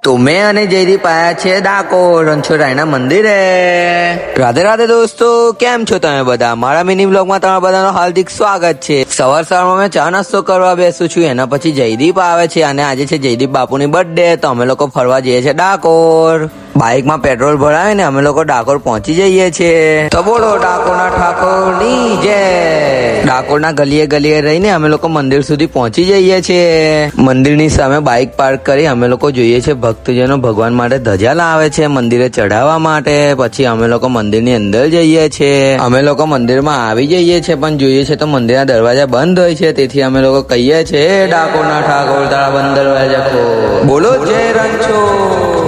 તો મેં અને જયદીપ આયા છે ડાકોર રણછોડરાયના મંદિરે. રાધે રાધે દોસ્તો, કેમ છો તમે બધા? મારા મિની બ્લોગમાં તમારા બધાનો હાર્દિક સ્વાગત છે. સવારમાં મેં ચા નાસ્તો કરવા બેસું છું, એના પછી જયદીપ આવે છે અને આજે છે જયદીપ બાપુની બર્થડે, તો અમે લોકો ફરવા જઈએ છીએ ડાકોર. બાઇકમાં પેટ્રોલ ભરાવીને અમે લોકો ડાકોર પહોંચી જઈએ છીએ. તો બોલો ડાકોરના ઠાકોરની જય. ડાકોરના ગલીએ ગલીએ રહીને અમે લોકો મંદિર સુધી પહોંચી જઈએ છીએ. મંદિરની સામે બાઇક પાર્ક કરી અમે લોકો જોઈએ છીએ ભક્તજનો ભગવાન માટે ધજા લાવે છે મંદિરે ચઢાવવા માટે. પછી અમે લોકો મંદિરની અંદર જઈએ છીએ. અમે લોકો મંદિરમાં આવી જઈએ છીએ, પણ જોઈએ છે તો મંદિરના દરવાજા બંધ હોય છે. તેથી અમે લોકો કહીએ છીએ ડાકોરના ઠાકોર તારા બંધ દરવાજા ખોલ. બોલો જય રણછોડ.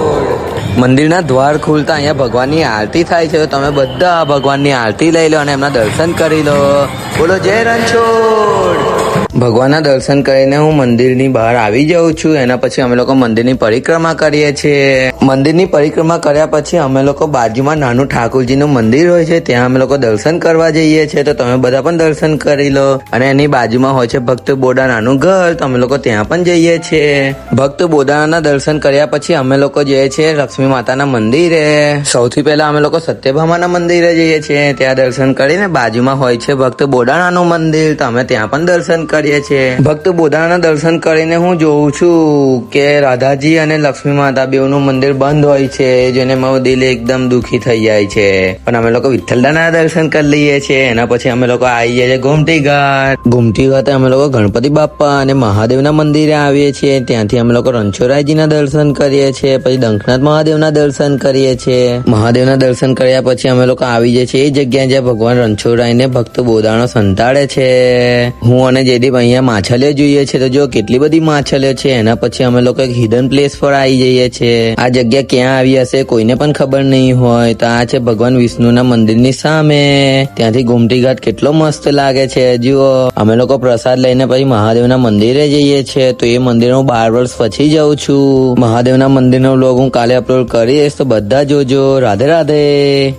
મંદિરના દ્વાર ખુલતા અહીંયા ભગવાનની આરતી થાય છે, તો તમે બધા ભગવાનની આરતી લઈ લો અને એમના દર્શન કરી લો. બોલો જય રણછોડ. ભગવાનના દર્શન કરીને હું મંદિરની બહાર આવી જાઉં છું. એના પછી અમે લોકો મંદિરની પરિક્રમા કરીએ છીએ. મંદિરની પરિક્રમા કર્યા પછી અમે લોકો બાજુમાં નાનું ઠાકોરજીનું મંદિર હોય છે, ત્યાં અમે લોકો દર્શન કરવા જઈએ છીએ. તો તમે બધા પણ દર્શન કરી લો. અને એની બાજુમાં હોય છે ભક્ત બોડાનાનું ઘર, તો અમે લોકો ત્યાં પણ જઈએ છીએ. ભક્ત બોડાના દર્શન કર્યા પછી અમે લોકો જઈએ છીએ લક્ષ્મી માતાના મંદિરે. સૌથી પહેલા અમે લોકો સત્યભામાના મંદિરે જઈએ છીએ, ત્યાં દર્શન કરીને બાજુમાં હોય છે ભક્ત બોડાણાનું મંદિર, તો અમે ત્યાં પણ દર્શન કરીએ છીએ. ભક્ત બોડાણાના દર્શન કરીને હું જોઉં છું કે રાધાજી અને લક્ષ્મી માતા બેવનું મંદિર બંધ હોય છે, જેને મારું દિલ એકદમ દુખી થઈ જાય છે. પણ અમે લોકો વિઠ્ઠલદાના દર્શન કરી લઈએ છીએ. એના પછી અમે લોકો આવી જઈએ છીએ ગોમતી ઘાટ. ગોમતી ઘાટે અમે લોકો ગણપતિ બાપ્પા અને મહાદેવના મંદિરે આવીએ છીએ. ત્યાંથી અમે લોકો રણછોડરાયજીના દર્શન કરીએ છીએ. પછી ડંખનાથ મહાદેવના દર્શન કરીએ છીએ. મહાદેવના દર્શન કર્યા પછી અમે લોકો આવી જઈએ છીએ એ જગ્યાએ જ્યાં ભગવાન રણછોડરાયને ભક્ત બોદાણો સંતાડે છે. હું અને જયદીપ અહીંયા માછલીઓ જોઈએ છે, તો જો કેટલી બધી માછલીઓ છે. એના પછી અમે લોકો એક હિડન પ્લેસ પર આવી જઈએ છીએ. આ જગ્યા ક્યાં આવી હશે કોઈને પણ ખબર નહીં હોય. તો આ છે ભગવાન વિષ્ણુના મંદિરની સામે. ત્યાંથી ગોમતી ઘાટ કેટલો મસ્ત લાગે છે. જુઓ, અમે લોકો પ્રસાદ લઈને પછી મહાદેવના મંદિરે જઈએ છીએ. તો એ મંદિર હું 12 વર્ષ પછી જાઉં છું. મહાદેવના મંદિરનો વ્લોગ હું કાલે અપલોડ કરીશ, તો બધા જોજો. રાધે રાધે.